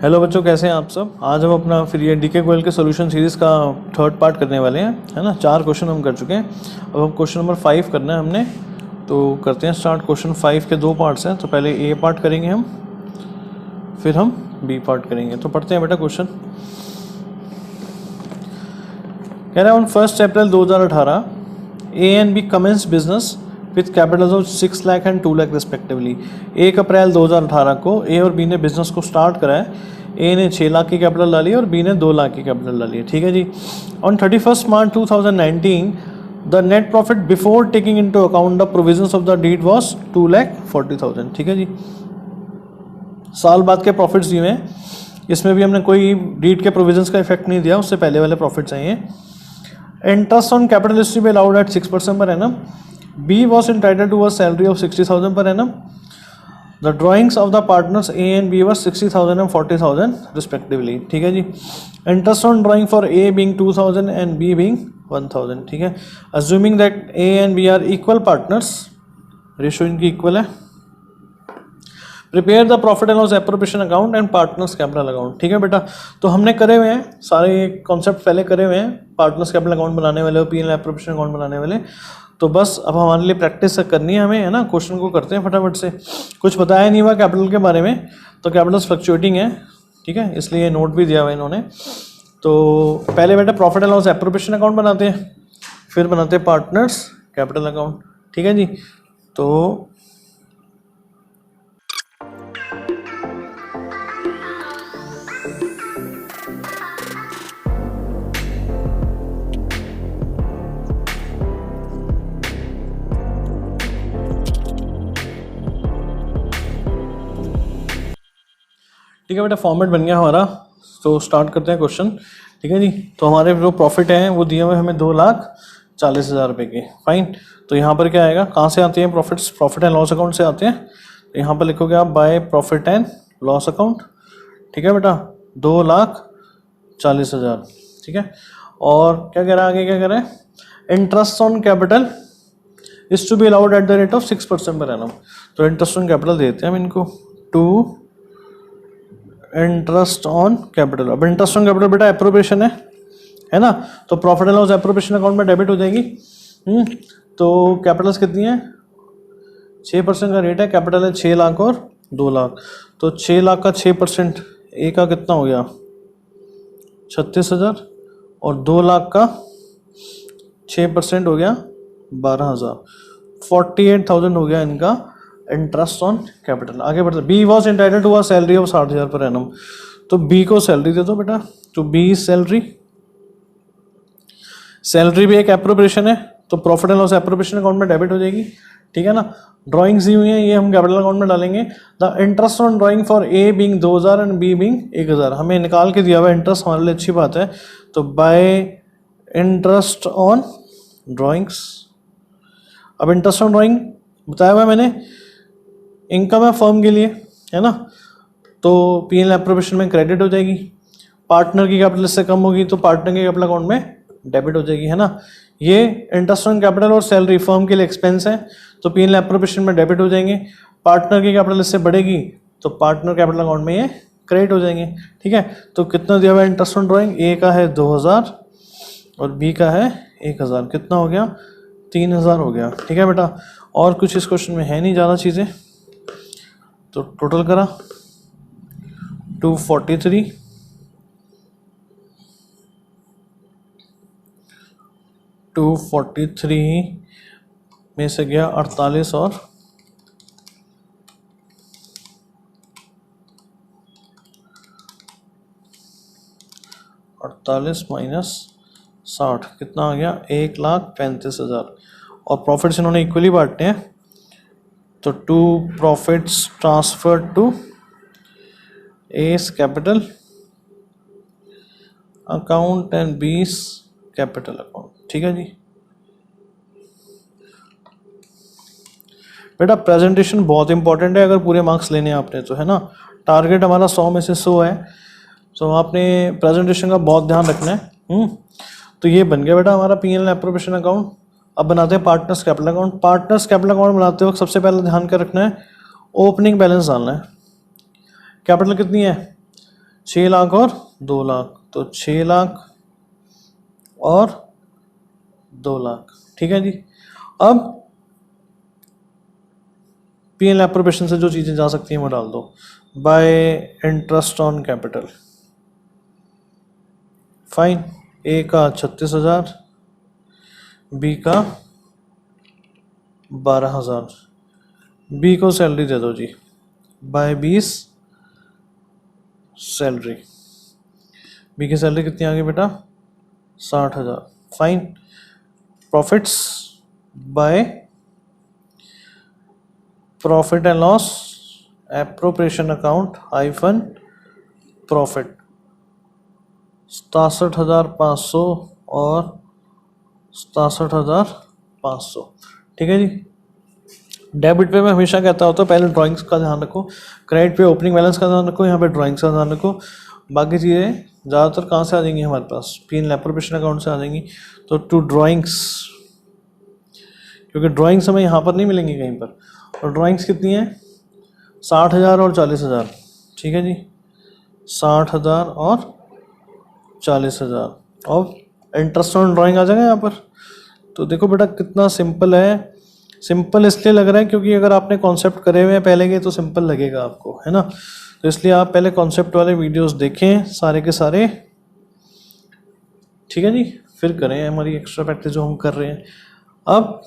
Hello बच्चों, कैसे हैं आप सब। आज हम अपना फिर ये डीके गोयल के सॉल्यूशन सीरीज़ का थर्ड पार्ट करने वाले हैं, है ना। 4 क्वेश्चन हम कर चुके हैं, अब हम क्वेश्चन नंबर 5 करना है हमने। तो करते हैं स्टार्ट। क्वेश्चन 5 के 2 पार्ट्स हैं, तो पहले ए पार्ट करेंगे हम, फिर हम बी पार्ट करेंगे। तो पढ़ते हैं बेटा क्वेश्चन। कह रहा है on 1 April 2018 A and B commence business with capital of 6 lakh and 2 lakh respectively. 1 April 2018 को ए और बी ने बिजनेस को स्टार्ट करा है। ए ने 6 लाख की कैपिटल डाली और बी ने 2 लाख की कैपिटल डाली है, ठीक है जी। On 31 March 2019 the net profit before taking into account the provisions of the deed was 2,40,000, ठीक है जी। साल बाद के प्रॉफिट्स दिए हैं, इसमें भी हमने कोई डीड के प्रोविजंस का इफेक्ट नहीं दिया, उससे पहले वाले प्रॉफिट्स हैं ये। Interest on capital is to be allowed at 6% per annum. B was entitled to a salary of 60,000 per annum. The drawings of the partners A and B were 60,000 and 40,000 respectively, ठीक है जी। Interest on drawing for A being 2,000 and B being 1,000, ठीक है। Assuming that A and B are equal partners, ratio इनकी equal है। Prepare the profit and loss appropriation account and partners capital account, ठीक है बेटा। तो हमने करे हुए हैं सारे कॉन्सेप्ट पहले करे हुए हैं, पार्टनर्स कैपिटल अकाउंट बनाने वाले और पी एंड एप्रोप्रिएशन अकाउंट बनाने वाले। तो बस अब हमारे लिए प्रैक्टिस करनी है हमें, है ना। क्वेश्चन को करते हैं फटाफट से। कुछ बताया नहीं हुआ कैपिटल के बारे में, तो कैपिटल्स फ्लक्चुएटिंग है, ठीक है, इसलिए नोट भी दिया हुआ इन्होंने। तो पहले बेटा profit and loss appropriation account बनाते हैं, फिर बनाते हैं पार्टनर्स कैपिटल अकाउंट, ठीक है जी। तो ठीक है बेटा, फॉर्मेट बन गया हमारा। तो स्टार्ट करते हैं क्वेश्चन, ठीक है जी। तो हमारे जो प्रॉफिट हैं वो दिए हुए हमें 2,40,000 रुपये के, फाइन। तो यहाँ पर क्या आएगा, कहाँ से आते हैं profits, profit and loss account से आते हैं। तो यहाँ पर लिखोगे आप bye profit and loss account, ठीक है बेटा, 2,40,000, ठीक है। और क्या कह रहा है आगे, क्या कह रहा है, interest on capital is to be allowed at the rate of 6% per annum. तो इंटरेस्ट ऑन कैपिटल देते हैं हम इनको, टू इंटरेस्ट ऑन कैपिटल। अब इंटरेस्ट ऑन कैपिटल बेटा एप्रोप्रिएशन है ना। तो profit and loss appropriation account में डेबिट हो जाएगी। तो कैपिटल्स कितनी है, 6% का रेट है। कैपिटल है 6 लाख और 2 लाख। तो 6 लाख का 6% ए का कितना हो गया, 36,000, और 2 लाख का 6% हो गया 12,000, 48,000 हो गया इनका इंटरेस्ट ऑन कैपिटल। आगे बढ़ते, B was entitled to a salary of 60,000 per annum. तो बी को सैलरी दे दो बेटा। तो बी सैलरी, सैलरी भी एक एप्रोप्रिएशन है, तो profit and loss appropriation account में डेबिट हो जाएगी, ठीक है ना। ड्राइंग्स दी हुई हैं, ये हम कैपिटल अकाउंट में डालेंगे। The interest on drawing for A being 2,000 and B being 1,000, हमें निकाल के दिया हुआ इंटरेस्ट, हमारे लिए अच्छी बात है। तो बाय इंटरेस्ट ऑन ड्राइंग्स। अब इंटरेस्ट ऑन ड्राइंग बताया हुआ है मैंने, इनकम है फर्म के लिए, है ना। तो पी एल एप्रोप्रिएशन में क्रेडिट हो जाएगी। पार्टनर की कैपिटल इससे कम होगी तो पार्टनर के कैपिटल अकाउंट में डेबिट हो जाएगी, है ना। ये इंटरेस्ट ऑन कैपिटल और सैलरी फर्म के लिए एक्सपेंस है, तो पी एल एप्रोप्रिएशन में डेबिट हो जाएंगे। पार्टनर की कैपिटल इससे बढ़ेगी तो पार्टनर कैपिटल अकाउंट में ये क्रेडिट हो जाएंगे, ठीक है। तो कितना दिया हुआ है इंटरेस्ट ऑन ड्राइंग, ए का है 2,000 और बी का है 1,000, कितना हो गया, 3,000 हो गया, ठीक है बेटा। और कुछ इस क्वेश्चन में है नहीं ज़्यादा चीज़ें, तो टोटल करा 243, 243 में से गया 48 और 48 माइनस 60 कितना आ गया, 1,35,000। और प्रॉफिट्स इन्होंने इक्वली बांटने हैं, तो 2 profits transfer to A's capital account and B's capital account, ठीक है जी। बेटा प्रेजेंटेशन बहुत इंपॉर्टेंट है अगर पूरे मार्क्स लेने हैं आपने, तो है ना। टारगेट हमारा 100 में से 100 है, तो आपने प्रेजेंटेशन का बहुत ध्यान रखना है। तो ये बन गया बेटा हमारा पी एल एप्रोप्रिएशन अकाउंट। अब बनाते हैं partners capital account. Partners capital account बनाते वक्त सबसे पहले ध्यान क्या रखना है, ओपनिंग बैलेंस डालना है। कैपिटल कितनी है, 6 लाख और 2 लाख, तो 6 लाख और 2 लाख, ठीक है जी। अब P&L एप्रोप्रिएशन से जो चीज़ें जा सकती हैं वो डाल दो। By interest on capital, fine, A का 36,000, बी का 12,000, बी को सैलरी दे दो जी, बाय 20 सैलरी। बी की सैलरी कितनी आ गई बेटा? 60,000, fine. Profits bye profit and loss appropriation account hyphen profit, 67,500 और 67,500, ठीक है जी। डेबिट पे मैं हमेशा कहता होता हूँ पहले ड्राइंग्स का ध्यान रखो, क्रेडिट पे ओपनिंग बैलेंस का ध्यान रखो, यहाँ पे ड्राइंग्स का ध्यान रखो। बाकी चीज़ें ज़्यादातर कहाँ से आ जाएंगी हमारे पास? P&L एप्रोप्रिएशन अकाउंट से आ जाएंगी। तो टू ड्राइंग्स, क्योंकि ड्राइंग्स हमें यहाँ पर नहीं मिलेंगी कहीं पर, और ड्राइंग्स कितनी है? 60,000 और 40,000, ठीक है जी, 60,000 और 40,000। और इंटरेस्ट ऑन ड्राइंग आ जाएगा यहाँ पर। तो देखो बेटा कितना सिंपल है। सिंपल इसलिए लग रहा है क्योंकि अगर आपने कॉन्सेप्ट करे हुए हैं पहले के तो सिंपल लगेगा आपको, है ना। तो इसलिए आप पहले कॉन्सेप्ट वाले वीडियोस देखें सारे के सारे, ठीक है जी, फिर करें हमारी एक्स्ट्रा प्रैक्टिस जो हम कर रहे हैं। अब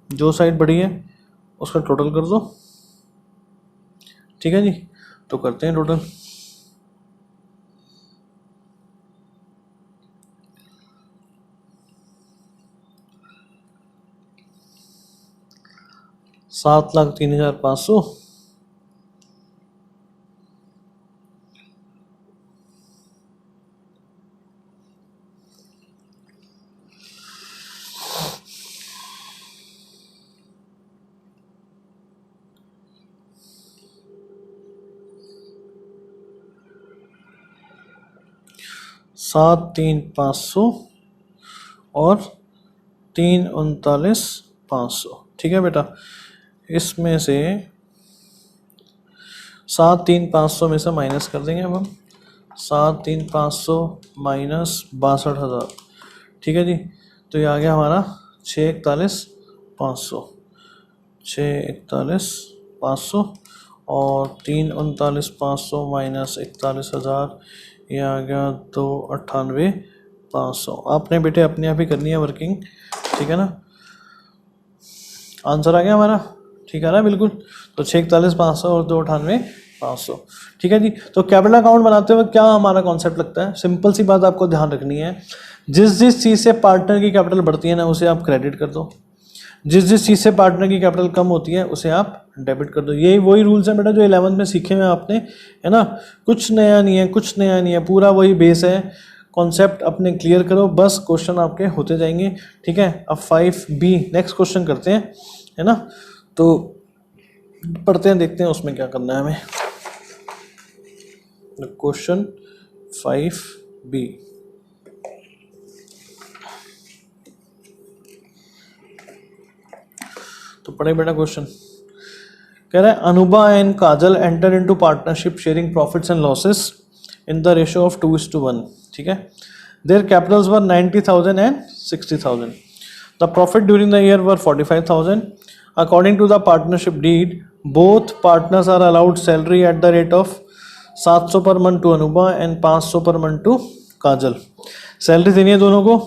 जो साइड बड़ी है उसका टोटल कर दो, ठीक है जी। तो करते हैं टोटल। $7,03,500 7,03,500 और 3,39,500, ठीक है बेटा। इसमें से 7,03,500 में से माइनस कर देंगे अब हम, 7,03,500 माइनस 62,000, ठीक है जी। तो ये आ गया हमारा 6,41,500, 6,41,500 और 3,39,500 माइनस 41,000, ये आ गया 2,98,500। आपने बेटे अपने आप ही करनी है वर्किंग, ठीक है ना। आंसर आ गया हमारा, ठीक है ना, बिल्कुल। तो 6,41,500 और 2,98,500, ठीक है जी। तो कैपिटल अकाउंट बनाते हुए क्या हमारा कॉन्सेप्ट लगता है? सिंपल सी बात आपको ध्यान रखनी है, जिस जिस चीज़ से पार्टनर की कैपिटल बढ़ती है ना उसे आप क्रेडिट कर दो, जिस जिस चीज़ से पार्टनर की कैपिटल कम होती है उसे आप डेबिट कर दो। यही वही रूल्स हैं बेटा जो 11th में सीखे हुए आपने, है ना। कुछ नया नहीं है, कुछ नया नहीं है, पूरा वही बेस है। कॉन्सेप्ट अपने क्लियर करो, बस क्वेश्चन आपके होते जाएंगे, ठीक है। अब 5B नेक्स्ट क्वेश्चन करते हैं, है ना। तो पढ़ते हैं, देखते हैं उसमें क्या करना है हमें। क्वेश्चन 5B, तो पढ़े बेटा क्वेश्चन। कह रहा है Anubha and Kajal enter into partnership sharing profits and losses in the ratio of 2:1, ठीक है। Their capitals were 90,000 and 60,000। The profit during the year were 45,000। According to the partnership deed both partners are allowed salary at the rate of 700 per month to Anubha and 500 per month to Kajal. Salary देनी है दोनों को,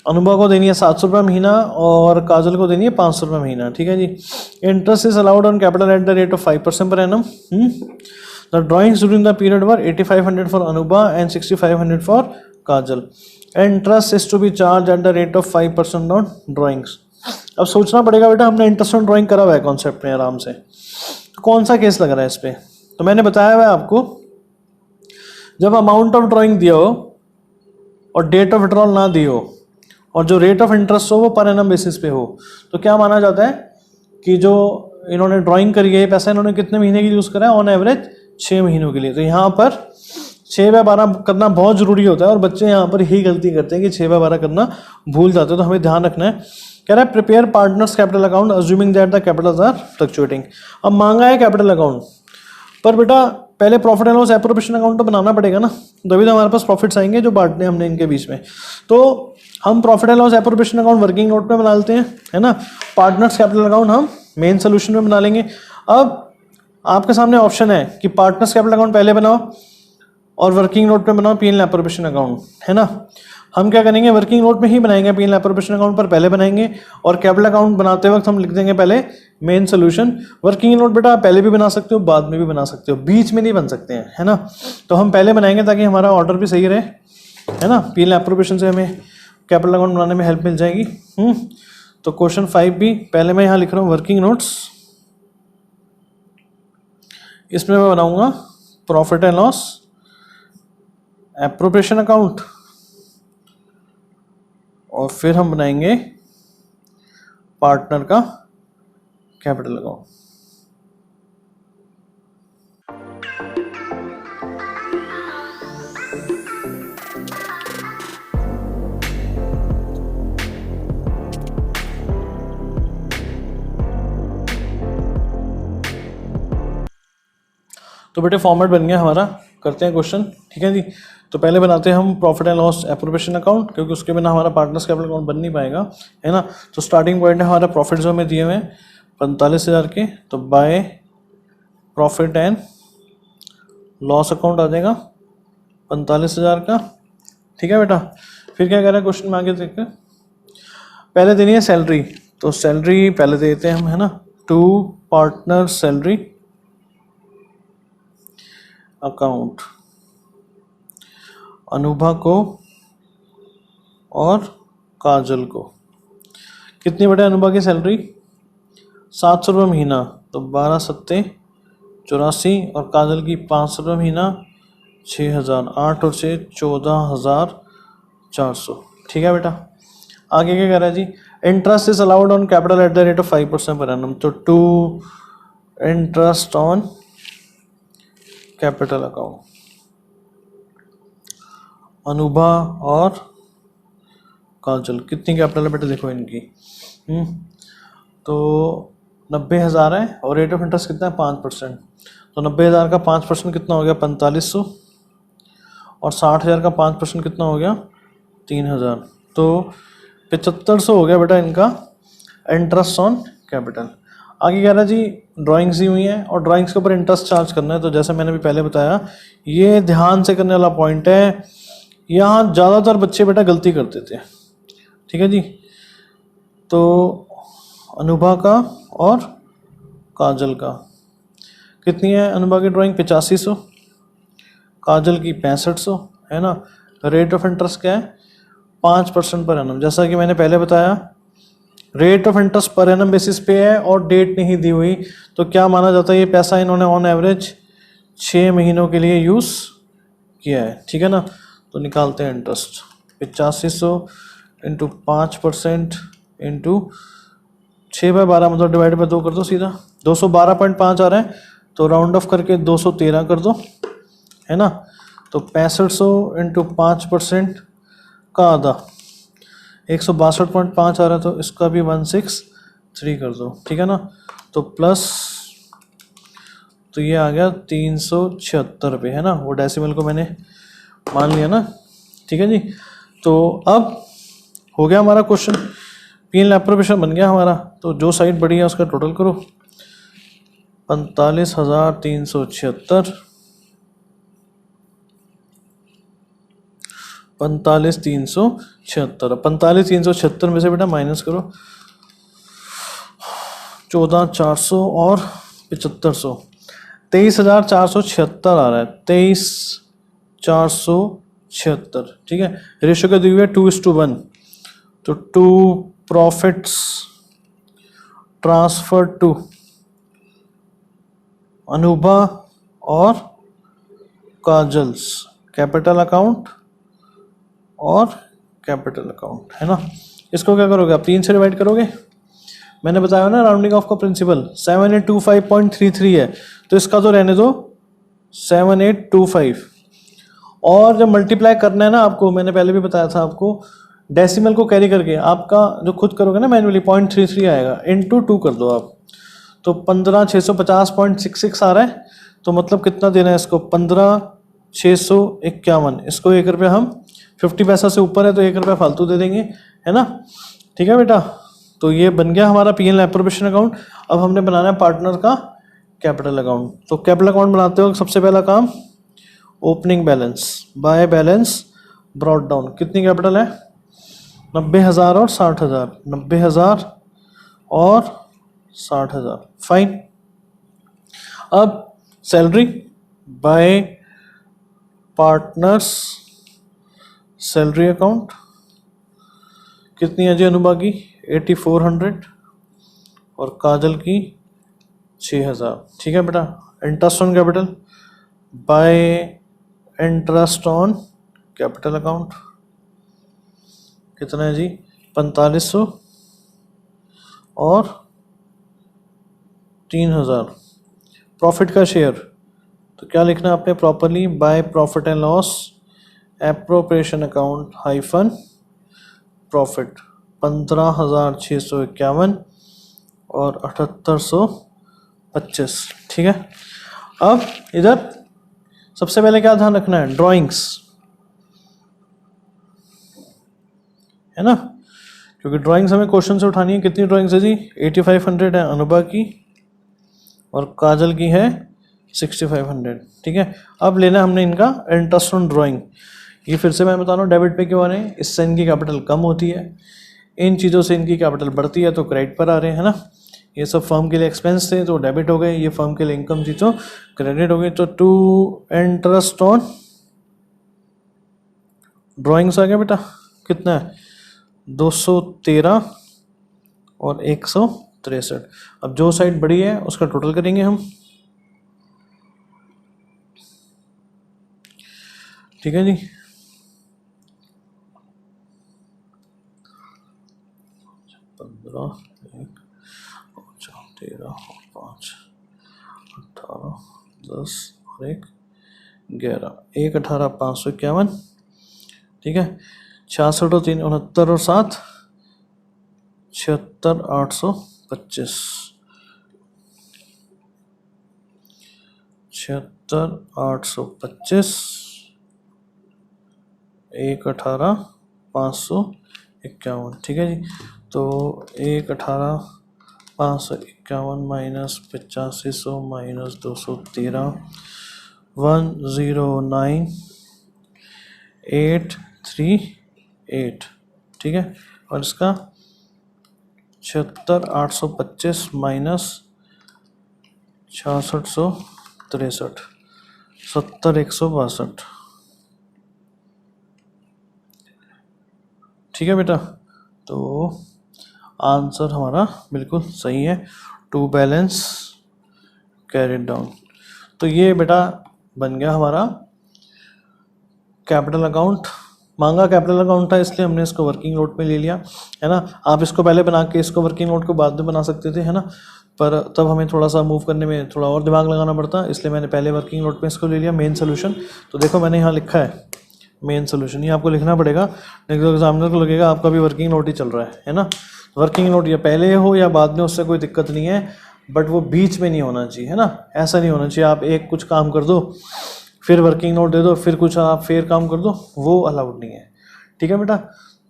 अनुभा को देनी है 700 रुपये महीना और काजल को देनी है 500 रुपये महीना, ठीक है जी। Interest is allowed on capital at the rate of 5% per annum. The drawings during the period were 8,500 for Anubha and 6,500 for Kajal. Interest is to be charge at the rate of 5% on drawings. अब सोचना पड़ेगा बेटा, हमने interest on drawing करा हुआ है concept में आराम से, तो कौन सा केस लग रहा है इस पर? तो मैंने बताया हुआ है आपको, जब अमाउंट ऑफ ड्राइंग दिया हो और डेट ऑफ विड्रॉल ना दी हो और जो रेट ऑफ इंटरेस्ट हो वो पर एनम बेसिस पे हो, तो क्या माना जाता है कि जो इन्होंने ड्राइंग करी है पैसा इन्होंने कितने महीने के लिए यूज़ करा है? ऑन एवरेज 6 महीनों के लिए। तो यहाँ पर 6/12 करना बहुत ज़रूरी होता है और बच्चे यहाँ पर ही गलती करते हैं कि 6/12 करना भूल जाते हैं, तो हमें ध्यान रखना है। कह रहा है prepare partners capital account assuming that the capitals are fluctuating. अब मांगा है कैपिटल अकाउंट, पर बेटा पहले profit and loss appropriation account तो बनाना पड़ेगा ना, तभी तो हमारे पास प्रॉफिट्स आएंगे जो बांटने हमने इनके बीच में। तो हम profit and loss appropriation account working note में बना लेते हैं, है ना। पार्टनर्स कैपिटल अकाउंट हम मेन सोल्यूशन में बना लेंगे। अब आपके सामने ऑप्शन है कि पार्टनर्स कैपिटल अकाउंट पहले बनाओ और वर्किंग नोट में बनाओ पी&ल एप्रोप्रिएशन अकाउंट, है ना। हम क्या करेंगे, वर्किंग नोट में ही बनाएंगे, पी&ल एप्रोप्रिएशन अकाउंट पर पहले बनाएंगे और कैपिटल अकाउंट बनाते वक्त हम लिख देंगे पहले मेन सोल्यूशन। वर्किंग नोट बेटा आप पहले भी बना सकते हो, बाद में भी बना सकते हो, बीच में नहीं बन सकते हैं, है ना। तो हम पहले बनाएंगे ताकि हमारा ऑर्डर भी सही रहे, है ना। पी&ल एप्रोप्रिएशन से हमें कैपिटल अकाउंट बनाने में हेल्प मिल जाएगी। तो क्वेश्चन 5 भी पहले मैं यहाँ लिख रहा हूँ वर्किंग नोट्स, इसमें मैं बनाऊंगा profit and loss appropriation account और फिर हम बनाएंगे पार्टनर का कैपिटल अकाउंट। तो बेटे फॉर्मेट बन गया हमारा, करते हैं क्वेश्चन, ठीक है जी। तो पहले बनाते हैं हम profit and loss appropriation account, क्योंकि उसके बिना हमारा पार्टनर्स कैपिटल अकाउंट बन नहीं पाएगा, है ना। तो स्टार्टिंग पॉइंट है हमारा प्रॉफिट जो हमें दिए हुए हैं 45,000 के, तो by profit and loss account आ जाएगा 45,000 का, ठीक है बेटा। फिर क्या कह रहा है क्वेश्चन में आगे देखते हैं, पहले देनी है सैलरी, तो सैलरी पहले दे देते हैं हम, है ना। Two partner salary account, Anubha को और काजल को। कितनी बेटा अनुभा की सैलरी 700 रुपये महीना, तो 12 सत्ते 84, और काजल की 500 रुपये महीना 6,000, 8 और 6 14,400, ठीक है बेटा। आगे क्या कह रहा है जी, interest is allowed on capital at the rate of 5% per annum, तो to interest on capital account, Anubha और काजल। कितनी कैपिटल है बेटा देखो इनकी, तो 90,000 है और रेट ऑफ इंटरेस्ट कितना है 5%, तो 90,000 का 5% कितना हो गया 4500, और 60,000 का 5% कितना हो गया 3,000, तो 7500 हो गया बेटा इनका इंटरेस्ट ऑन कैपिटल। आगे कह रहा है जी ड्राइंग्स दी हुई हैं और ड्राइंग्स के ऊपर इंटरेस्ट चार्ज करना है। तो जैसे मैंने भी पहले बताया, ये ध्यान से करने वाला पॉइंट है, यहाँ ज़्यादातर बच्चे बेटा गलती करते थे, ठीक है जी। तो अनुभा का और काजल का कितनी है, अनुभा की ड्राइंग 8500, काजल की 6500, है ना। रेट ऑफ इंटरेस्ट क्या है 5% पर एनम। जैसा कि मैंने पहले बताया, rate of interest per annum basis पे है और डेट नहीं दी हुई, तो क्या माना जाता है ये पैसा इन्होंने ऑन एवरेज 6 महीनों के लिए यूज़ किया है, ठीक है ना। तो निकालते हैं इंटरेस्ट 8500 इंटू 5% इंटू 6/12, मतलब डिवाइड बाय 2 कर दो सीधा, 212.5 आ रहा है, तो राउंड ऑफ करके 213 कर दो, है ना। तो 6500 इंटू 5% का आधा 162.5 आ रहा है, तो इसका भी 163 कर दो, ठीक है ना। तो प्लस, तो ये आ गया 376 रुपये, है ना। वो डेसिमल को मैंने मान लिया ना, ठीक है जी। तो अब हो गया हमारा क्वेश्चन, पी&ल एप्रोप्रिएशन बन गया हमारा। तो जो साइड बढ़ी है उसका टोटल करो, 45,376, 45,376, 45,376 में से बेटा माइनस करो 14,400 और 7,500, 23,476 आ रहा है, 23,476, ठीक है। रेशियो का दी हुई है 2:1, तो 2 प्रॉफिट्स ट्रांसफर टू अनुभा और काजल्स कैपिटल अकाउंट और कैपिटल अकाउंट, है ना। इसको क्या करोगे आप 3 से डिवाइड करोगे, मैंने बताया ना राउंडिंग ऑफ का प्रिंसिपल। 7825.33 है, तो इसका तो रहने दो 7825, और जब मल्टीप्लाई करना है ना आपको, मैंने पहले भी बताया था आपको, डेसिमल को कैरी करके आपका जो खुद करोगे ना मैन्युअली 0.33 आएगा, इंटू 2 कर दो आप, तो 15,650.66 आ रहा है, तो मतलब कितना देना है इसको, 15,651। इसको 1 रुपया हम 50 पैसा से ऊपर है तो 1 रुपया फालतू दे देंगे, है ना। ठीक है बेटा, तो ये बन गया हमारा P&L एप्रोप्रिएशन अकाउंट। अब हमने बनाना है पार्टनर का कैपिटल अकाउंट। तो कैपिटल अकाउंट बनाते हो सबसे पहला काम opening balance by balance brought down. कितनी कैपिटल है, 90,000 और 60,000, 90,000 और 60,000, फाइन। अब salary bye partners salary account कितनी है जी अनुबा की, 8400 और काजल की 6,000। ठीक है बेटा, interest on capital by interest on capital account कितना है जी, 4500 और 3,000। प्रॉफिट का शेयर तो क्या लिखना है आपने properly, bye profit and loss appropriation account hyphen profit 15,651 और 7,825। ठीक है, अब इधर सबसे पहले क्या ध्यान रखना है, ड्राइंग्स, है ना, क्योंकि ड्राइंग्स हमें क्वेश्चन से उठानी है। कितनी ड्राइंग्स है जी, 8500 है अनुबा की और काजल की है 6500। ठीक है, अब लेना हमने इनका इंटरेस्ट ऑन ड्राइंग। ये फिर से मैं बता रहा हूँ डेबिट पे क्यों आ रहे हैं, इससे इनकी कैपिटल कम होती है, इन चीज़ों से इनकी कैपिटल बढ़ती है तो क्रेडिट पर आ रहे हैं, है ना। ये सब फर्म के लिए एक्सपेंस थे तो डेबिट हो गए, ये फर्म के लिए इनकम थी तो क्रेडिट हो गई। तो टू इंटरेस्ट ऑन ड्राइंग्स आ गया बेटा, कितना है 213 और 163। अब जो साइड बड़ी है उसका टोटल करेंगे हम। ठीक है जी, 15, 1, 13 और 5, 18, 10 और 1, 11, 1, 18, 551। ठीक है, 66 और 3, 69 और 7, 76, 825, 76, 825, 1, 18, 551। ठीक है जी, तो 1, 18, 551 माइनस 8500 माइनस 213 109,838। ठीक है, और इसका 76, 825 माइनस 6663 70,162। ठीक है बेटा, तो आंसर हमारा बिल्कुल सही है, टू बैलेंस कैरिड डाउन। तो ये बेटा बन गया हमारा कैपिटल अकाउंट। मांगा कैपिटल अकाउंट था इसलिए हमने इसको वर्किंग नोट में ले लिया, है ना। आप इसको पहले बना के इसको वर्किंग नोट को बाद में बना सकते थे, है ना, पर तब हमें थोड़ा सा मूव करने में थोड़ा और दिमाग लगाना पड़ता, इसलिए मैंने पहले वर्किंग नोट में इसको ले लिया मेन सोल्यूशन। तो देखो मैंने यहाँ लिखा है मेन सोल्यूशन, ये आपको लिखना पड़ेगा, नहीं तो एग्जामिनर को लगेगा आपका भी वर्किंग नोट ही चल रहा है ना। वर्किंग नोट या पहले हो या बाद में उससे कोई दिक्कत नहीं है, बट वो बीच में नहीं होना चाहिए, है ना। ऐसा नहीं होना चाहिए आप एक कुछ काम कर दो फिर वर्किंग नोट दे दो फिर कुछ आप फिर काम कर दो, वो अलाउड नहीं है। ठीक है बेटा,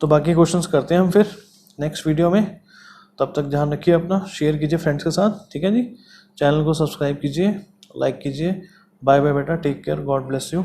तो बाकी क्वेश्चंस करते हैं हम फिर नेक्स्ट वीडियो में। तब तक ध्यान रखिए अपना, शेयर कीजिए फ्रेंड्स के साथ। ठीक है जी, चैनल को सब्सक्राइब कीजिए, लाइक कीजिए। बाय बाय बेटा, take care, God bless you.